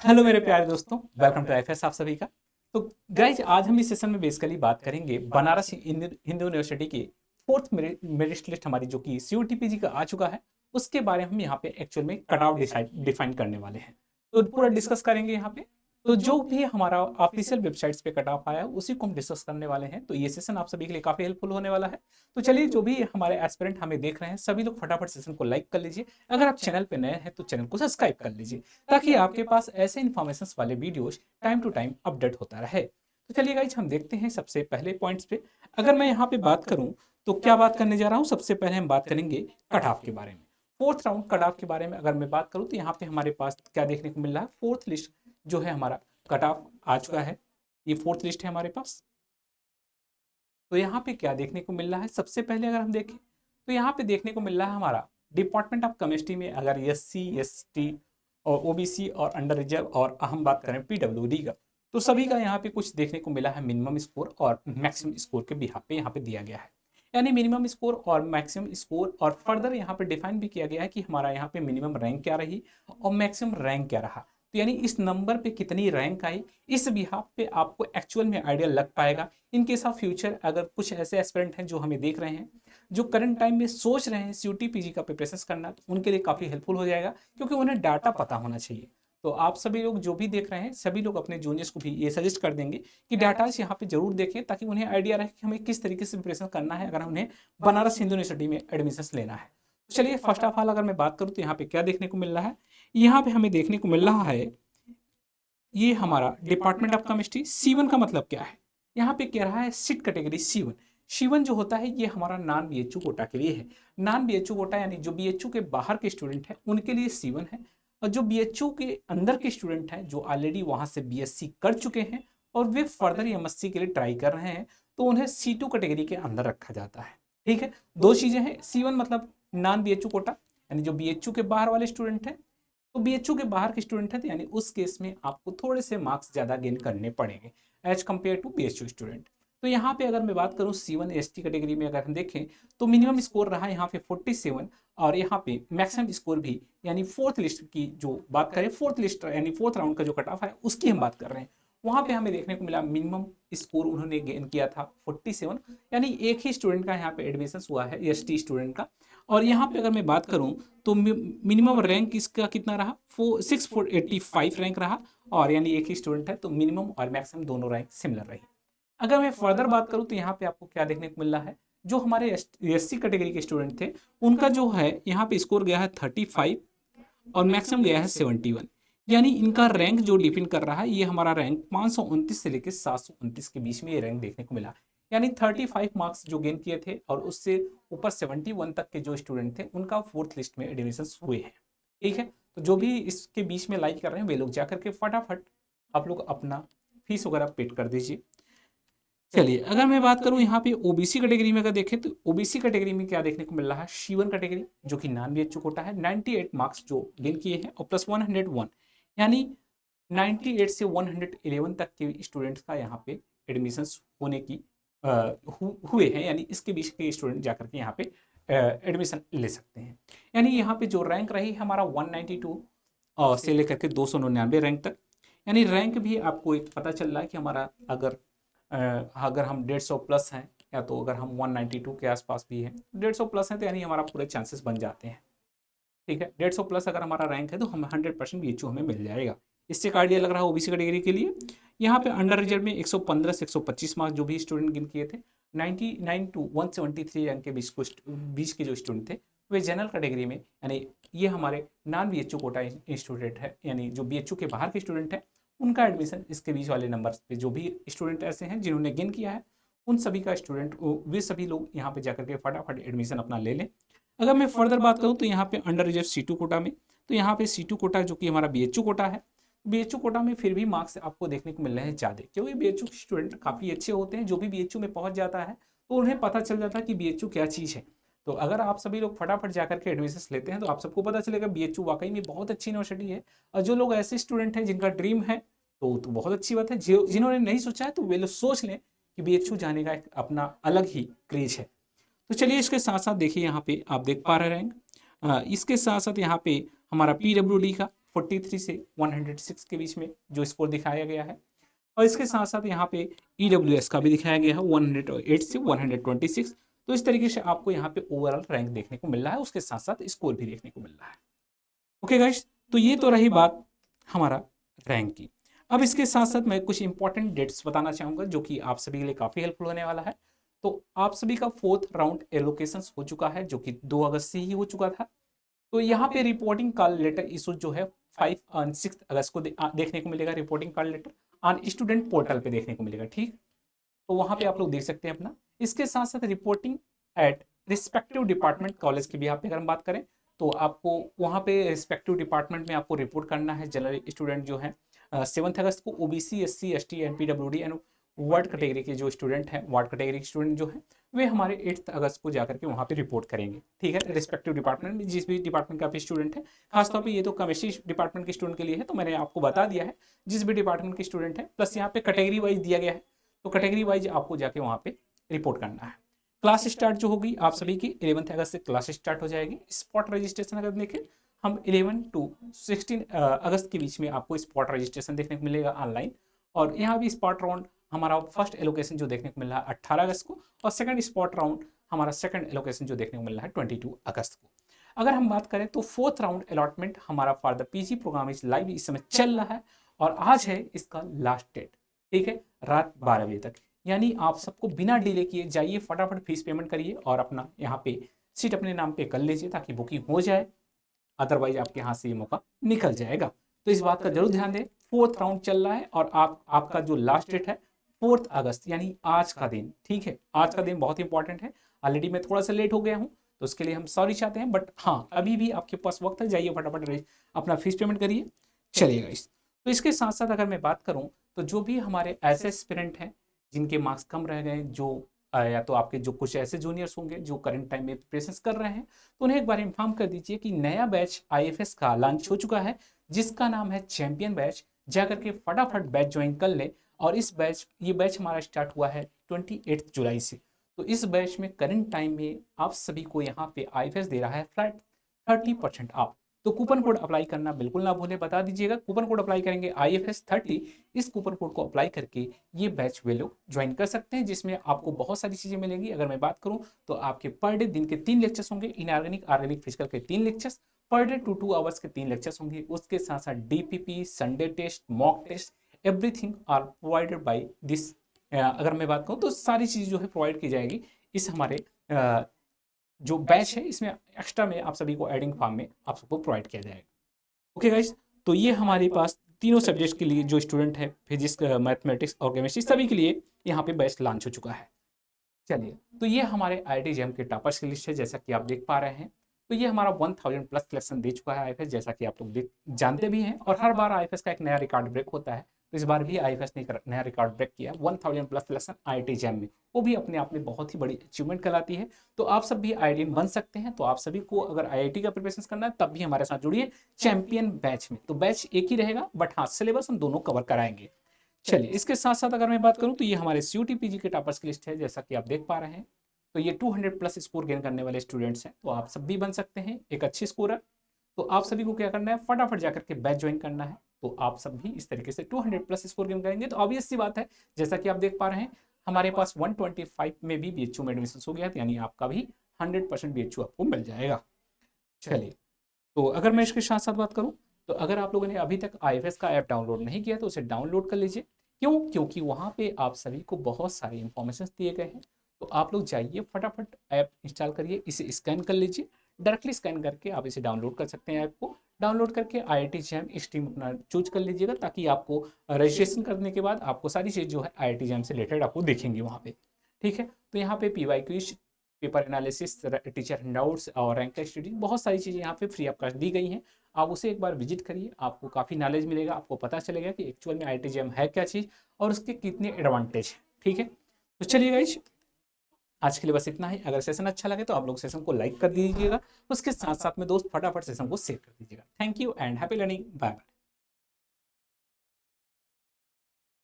Hello मेरे प्यारे दोस्तों, वेलकम टू आईएफएस आप सभी का। तो गाइज आज हम इस सेशन में बेसिकली बात करेंगे बनारस हिंदू यूनिवर्सिटी की फोर्थ मेरिट लिस्ट हमारी जो कि सीयूटीपीजी का आ चुका है, उसके बारे में हम यहाँ पे एक्चुअल में कट आउट डिफाइन करने वाले हैं। तो पूरा डिस्कस करेंगे यहाँ पे। तो जो भी हमारा ऑफिशियल वेबसाइट्स पे कट ऑफ आया है, उसी को हम डिस्कस करने वाले हैं। तो ये सेशन आप सभी के लिए काफी हेल्पफुल होने वाला है। तो चलिए, जो भी हमारे एस्पिरेंट हमें देख रहे हैं, सभी लोग फटाफट सेशन को लाइक कर लीजिए। अगर आप चैनल पे नए हैं तो चैनल को सब्सक्राइब कर लीजिए, ताकि आपके पास ऐसे इन्फॉर्मेशन वाले videos time to time update होता रहे। तो चलिए गाइज, हम देखते हैं सबसे पहले पॉइंट्स पे। अगर मैं यहाँ पे बात करूँ तो क्या बात करने जा रहा हूँ, सबसे पहले हम बात करेंगे कट ऑफ के बारे में। फोर्थ राउंड कट ऑफ के बारे में अगर मैं बात करूँ तो यहाँ पे हमारे पास क्या देखने को मिल रहा है, फोर्थ लिस्ट जो है हमारा कट ऑफ आ चुका है। ये फोर्थ लिस्ट है हमारे पास। तो यहाँ पे क्या देखने को मिल रहा है, सबसे पहले अगर हम देखें तो यहाँ पे देखने को मिल रहा है हमारा डिपार्टमेंट ऑफ केमिस्ट्री में अगर SC ST और OBC और अंडर रिजर्व और हम बात करें PWD का, तो सभी का यहाँ पे कुछ देखने को मिला है मिनिमम स्कोर और मैक्सिमम स्कोर के बिहाफ पे यहाँ पे दिया गया है। यानी मिनिमम स्कोर और मैक्सिमम स्कोर, और फर्दर यहाँ पे डिफाइन भी किया गया है कि हमारा यहाँ पे मिनिमम रैंक क्या रही और मैक्सिमम रैंक क्या रहा। तो यानी इस नंबर पे कितनी रैंक आई, इस बिहाफ पे आपको एक्चुअल में आइडिया लग पाएगा। इन केस ऑफ फ्यूचर अगर कुछ ऐसे एस्पिरेंट हैं जो हमें देख रहे हैं, जो करंट टाइम में सोच रहे हैं CUT-PG का प्रिपरेशन करना, तो उनके लिए काफ़ी हेल्पफुल हो जाएगा, क्योंकि उन्हें डाटा पता होना चाहिए। तो आप सभी लोग जो भी देख रहे हैं, सभी लोग अपने जूनियर्स को भी ये सजेस्ट कर देंगे कि डाटाज यहाँ पे जरूर देखें, ताकि उन्हें आइडिया रहे कि हमें किस तरीके से प्रिपरेशन करना है अगर उन्हें बनारस हिंदू यूनिवर्सिटी में एडमिशन लेना है। तो चलिए, फर्स्ट ऑफ ऑल अगर मैं बात करूँ तो यहाँ पे क्या देखने को मिल रहा है, यहाँ पे हमें देखने को मिल रहा है ये हमारा डिपार्टमेंट ऑफ केमिस्ट्री C1 का मतलब क्या है। यहाँ पे कह रहा है सिट कैटेगरी C1 जो होता है ये हमारा नॉन BHU कोटा के लिए है। नॉन BHU कोटा यानी जो BHU के बाहर के स्टूडेंट हैं उनके लिए C1 है, और जो BHU के अंदर के स्टूडेंट हैं जो ऑलरेडी वहां से BSc कर चुके हैं और वे फर्दर MSc के लिए ट्राई कर रहे हैं, तो उन्हें C2 कैटेगरी के अंदर रखा जाता है। ठीक है, दो चीजें हैं। C1 मतलब नॉन BHU कोटा, यानी जो BHU के बाहर वाले स्टूडेंट हैं। तो BHU के बाहर के स्टूडेंट हैं, तो यानी उस केस में आपको थोड़े से मार्क्स ज़्यादा गेन करने पड़ेंगे as compare to BHU student. तो यहाँ पे अगर मैं बात करूँ C1 ST कैटेगरी में अगर हम देखें तो मिनिमम स्कोर रहा यहाँ पे 47, और यहाँ पे मैक्सिमम स्कोर भी, यानी फोर्थ लिस्ट की जो बात करें, फोर्थ लिस्ट यानी फोर्थ राउंड का जो कट ऑफ है उसकी हम बात कर रहे हैं, वहाँ पे हमें देखने को मिला मिनिमम स्कोर उन्होंने गेन किया था 47। यानी एक ही स्टूडेंट का यहाँ पे एडमिशन हुआ है ST स्टूडेंट का। और यहाँ पे अगर मैं बात करूँ तो मिनिमम रैंक इसका कितना रहा, 685 रैंक रहा, और यानी एक ही स्टूडेंट है तो मिनिमम और मैक्सिमम दोनों रैंक सिमिलर रही। अगर मैं फर्दर बात करूँ तो यहाँ पे आपको क्या देखने को मिल रहा है, जो हमारे SC कैटेगरी के स्टूडेंट थे उनका जो है यहाँ पे स्कोर गया है 35 और मैक्सिमम गया है 71। यानी इनका रैंक जो डिफाइन कर रहा है, ये हमारा रैंक 529 से लेकर 729 के बीच में ये रैंक देखने को मिला। यानी 35 मार्क्स जो गेन किए थे और उससे ऊपर 71 तक के जो स्टूडेंट थे उनका फोर्थ लिस्ट में एडमिशन हुए हैं। ठीक है, तो जो भी इसके बीच में लाइक कर रहे हैं वे लोग जाकर के फटाफट आप लोग अपना फीस वगैरह पेड कर दीजिए। चलिए, अगर मैं बात करूं यहाँ पे OBC कैटेगरी में अगर देखें तो OBC कैटेगरी में क्या देखने को मिल रहा है, C1 कैटेगरी जो कि नॉन BHU कोटा है, 98 मार्क्स जो गेन किए हैं और प्लस 101, यानी 98 से 111 तक के स्टूडेंट्स का यहाँ पे एडमिशन होने की हुए हैं, यानी इसके बीच के स्टूडेंट जाकर के यहाँ पे एडमिशन ले सकते हैं। यानी यहाँ पे जो रैंक रही हमारा 192 से लेकर के 299 रैंक तक, यानी रैंक भी आपको एक पता चल रहा है कि हमारा अगर हम 150 प्लस हैं, या तो अगर हम 192 के आसपास भी हैं, 150 प्लस हैं, तो यानी हमारा पूरे चांसेस बन जाते हैं। ठीक है, 150 प्लस अगर हमारा रैंक है तो हम 100% BHU हमें मिल जाएगा। इससे एक आइडिया लग रहा है OBC कैटेगरी के लिए। यहाँ पे अंडर रिजर्व में 115 से 125 मार्क्स जो भी स्टूडेंट गिन किए थे, 99 टू 173 रैंक के बीच के जो स्टूडेंट थे वे जनरल कैटेगरी में, यानी ये हमारे नॉन BHU कोटा स्टूडेंट है, यानी जो BHU के बाहर के स्टूडेंट है उनका एडमिशन इसके बीच वाले नंबर पे जो भी स्टूडेंट ऐसे हैं जिन्होंने गेन किया है, उन सभी का स्टूडेंट वे सभी लोग यहाँ पे जाकर के फटाफट एडमिशन अपना ले लें। अगर मैं फर्दर बात करूँ तो यहाँ पे अंडर रिजर्व C2 कोटा में, तो यहाँ पे C2 कोटा जो कि हमारा BHU कोटा है, BHU कोटा में फिर भी मार्क्स आपको देखने को मिल रहे हैं ज़्यादा, क्योंकि BHU स्टूडेंट काफ़ी अच्छे होते हैं। जो भी BHU में पहुँच जाता है तो उन्हें पता चल जाता है कि BHU क्या चीज़ है। तो अगर आप सभी लोग फटाफट जाकर के एडमिशन लेते हैं तो आप सबको पता चलेगा BHU वाकई में बहुत अच्छी यूनिवर्सिटी है। और जो लोग ऐसे स्टूडेंट हैं जिनका ड्रीम है तो बहुत अच्छी बात है। जिन्होंने नहीं सोचा है तो वे लोग सोच लें कि BHU जाने का एक अपना अलग ही क्रेज है। तो चलिए, इसके साथ साथ देखिए यहाँ पे आप देख पा रहे हैं रैंक, इसके साथ साथ यहाँ पे हमारा PWD का 43 से 106 के बीच में जो स्कोर दिखाया गया है। और इसके साथ साथ यहाँ पे EWS का भी दिखाया गया है 108 से 126। तो इस तरीके से आपको यहाँ पे ओवरऑल रैंक देखने को मिल रहा है, उसके साथ साथ स्कोर भी देखने को मिल रहा है। ओके गाइस, तो ये तो रही बात हमारा रैंक की। अब इसके साथ साथ मैं कुछ इंपॉर्टेंट डेट्स बताना चाहूंगा जो कि आप सभी के लिए काफी हेल्पफुल होने वाला है। तो आप सभी का 4th राउंड एलोकेशन हो चुका है जो कि 2 अगस्त से ही हो चुका था। तो यहाँ पे रिपोर्टिंग कॉल लेटर इशू जो है 6 अगस्त को देखने को मिलेगा। Reporting call later on student portal पे देखने को मिलेगा, ठीक। तो वहां पे आप लोग देख सकते हैं अपना। इसके साथ साथ reporting at respective department college की भी आप अगर हम बात करें तो आपको वहां पे रिस्पेक्टिव डिपार्टमेंट में आपको रिपोर्ट करना है। जनरल स्टूडेंट जो है 7 अगस्त को, OBC SC ST and PWD and ward category के जो स्टूडेंट हैं, वार्ड कैटेगरी के स्टूडेंट जो हैं वे हमारे 8 अगस्त को जाकर के वहाँ पे रिपोर्ट करेंगे, ठीक है। रिस्पेक्टिव डिपार्टमेंट में जिस भी डिपार्टमेंट का स्टूडेंट है, खासतौर पे ये तो केमिस्ट्री डिपार्टमेंट के स्टूडेंट के लिए है, तो मैंने आपको बता दिया है जिस भी डिपार्टमेंट के स्टूडेंट है, प्लस यहाँ पे कैटेगरी वाइज दिया गया है, तो कैटेगरी वाइज आपको जाके वहाँ पे रिपोर्ट करना है। क्लास स्टार्ट जो होगी आप सभी की 11 अगस्त से क्लास स्टार्ट हो जाएगी। स्पॉट रजिस्ट्रेशन अगर देखें हम 11 to 16 अगस्त के बीच में आपको स्पॉट रजिस्ट्रेशन देखने को मिलेगा ऑनलाइन। और यहाँ भी स्पॉट राउंड हमारा फर्स्ट एलोकेशन जो देखने को मिल रहा है 18 अगस्त को, और सेकंड स्पॉट राउंड हमारा सेकंड एलोकेशन जो देखने को मिल रहा है 22 अगस्त को। अगर हम बात करें तो 4th राउंड अलॉटमेंट हमारा फॉर द PG प्रोग्राम इस लाइव इस समय चल रहा है और आज है इसका लास्ट डेट, ठीक है, रात 12 बजे तक। यानी आप सबको बिना डिले किए जाइए, फटाफट फीस पेमेंट करिए और अपना यहाँ पे सीट अपने नाम पे कर लीजिए ताकि बुकिंग हो जाए, अदरवाइज आपके हाथ से ये मौका निकल जाएगा। तो इस बात का जरूर ध्यान दें। 4th राउंड चल रहा है और आपका जो लास्ट डेट है 4 अगस्त यानी आज का दिन, ठीक है। आज का दिन बहुत इंपॉर्टेंट है। ऑलरेडी मैं थोड़ा सा लेट हो गया हूँ तो उसके लिए हम सॉरी चाहते हैं, बट हाँ अभी भी आपके पास वक्त है, जाइए फटाफट अपना फीस पेमेंट करिए, चलिएगा इस। तो इसके साथ साथ अगर मैं बात करूँ तो जो भी हमारे ऐसे एस्पिरेंट हैं जिनके मार्क्स कम रह गए, जो या तो आपके जो कुछ ऐसे जूनियर्स होंगे जो करंट टाइम में प्रिपरेशन कर रहे हैं, तो उन्हें एक बार इन्फॉर्म कर दीजिए कि नया बैच IFS का लॉन्च हो चुका है जिसका नाम है चैंपियन बैच। जाकर के फटाफट बैच ज्वाइन कर ले। और ये बैच हमारा स्टार्ट हुआ है 28 जुलाई से। तो इस बैच में करंट टाइम में आप सभी को यहाँ पे IFS दे रहा है फ्लैट 30% ऑफ। तो कूपन कोड अप्लाई करना बिल्कुल ना भूलें, बता दीजिएगा। कूपन कोड अप्लाई करेंगे IFS 30, इस कूपन कोड को अप्लाई करके ये बैच वे लोग ज्वाइन कर सकते हैं जिसमें आपको बहुत सारी चीज़ें मिलेंगी। अगर मैं बात करूं तो आपके पर डे दिन के 3 लेक्चर्स होंगे, इनऑर्गेनिक ऑर्गेनिक फिजिकल के 3 लेक्चर्स, पर डे 2 आवर्स के 3 लेक्चर्स होंगे। उसके साथ साथ DPP, Sunday test, mock test, everything are provided by this. अगर मैं बात करूँ तो सारी चीज़ जो है प्रोवाइड की जाएगी इस हमारे जो बैच है, इसमें एक्स्ट्रा में आप सभी को एडिंग फॉर्म में आप सबको प्रोवाइड किया जाएगा। ओके गाइस, तो ये हमारे पास तीनों सब्जेक्ट के लिए जो स्टूडेंट है फिजिक्स, मैथमेटिक्स और केमिस्ट्री सभी के लिए यहाँ पे बैच लॉन्च हो चुका है। चलिए, तो ये हमारे IIT JAM के टॉपर्स की लिस्ट है जैसा कि आप देख पा रहे हैं। तो ये हमारा 1000 प्लस सिलेक्शन दे चुका है IFS, जैसा कि आप लोग जानते भी हैं। और हर बार IFS का एक नया रिकॉर्ड ब्रेक होता है, तो इस बार भी IFS ने नया रिकॉर्ड ब्रेक किया 1000 प्लस सिलेक्शन IIT JAM में। वो भी अपने आप में बहुत ही बड़ी अचीवमेंट कहलाती है। तो आप सब भी IIT बन सकते हैं। तो आप सभी को अगर IIT का प्रिपरेशन करना है तब भी हमारे साथ जुड़िए चैंपियन बैच में। तो बैच एक ही रहेगा बट हाँ सिलेबस हम दोनों कवर कराएंगे। चलिए, इसके साथ साथ अगर मैं बात करूं तो ये हमारे CUT PG के टॉपर्स की लिस्ट है जैसा कि आप देख पा रहे हैं। तो ये 200 प्लस स्कोर गेन करने वाले स्टूडेंट्स हैं, तो आप सब भी बन सकते हैं एक अच्छे स्कोरर। तो आप सभी को क्या करना है, फटाफट जाकर के बैच ज्वाइन करना है। तो आप सब भी इस तरीके से 200 प्लस स्कोर गेन करेंगे तो ऑब्वियस सी बात है, जैसा कि आप देख पा रहे हैं हमारे पास 125 में भी BHU में एडमिशन हो गया, यानी आपका भी 100% BHU आपको मिल जाएगा। चलिए, तो अगर मैं इसके साथ साथ बात करूं तो अगर आप लोगों ने अभी तक IFS का ऐप डाउनलोड नहीं किया तो उसे डाउनलोड कर लीजिए। क्यों? क्योंकि वहां पे आप सभी को बहुत सारे इंफॉर्मेशन दिए गए हैं। तो आप लोग जाइए फटाफट ऐप इंस्टॉल करिए, इसे स्कैन कर लीजिए। डायरेक्टली स्कैन करके आप इसे डाउनलोड कर सकते हैं। ऐप को डाउनलोड करके IIT JAM स्ट्रीम अपना चूज कर लीजिएगा ताकि आपको रजिस्ट्रेशन करने के बाद आपको सारी चीज़ जो है IIT JAM से रिलेटेड आपको दिखेंगी वहाँ पे, ठीक है। तो यहाँ पे PYQ, paper analysis, teacher handouts और रैंक स्टडी, बहुत सारी चीज़ें यहाँ पे फ्री आपका दी गई हैं। आप उसे एक बार विजिट करिए, आपको काफ़ी नॉलेज मिलेगा, आपको पता चलेगा कि एक्चुअल में IIT JAM है क्या चीज़ और उसके कितने एडवांटेज हैं, ठीक है। तो चलिए गाइस, आज के लिए बस इतना ही। अगर सेशन अच्छा लगे तो आप लोग सेशन को लाइक कर दीजिएगा, उसके साथ साथ में दोस्त फटाफट सेशन को शेयर कर दीजिएगा। Thank you and happy learning, bye bye.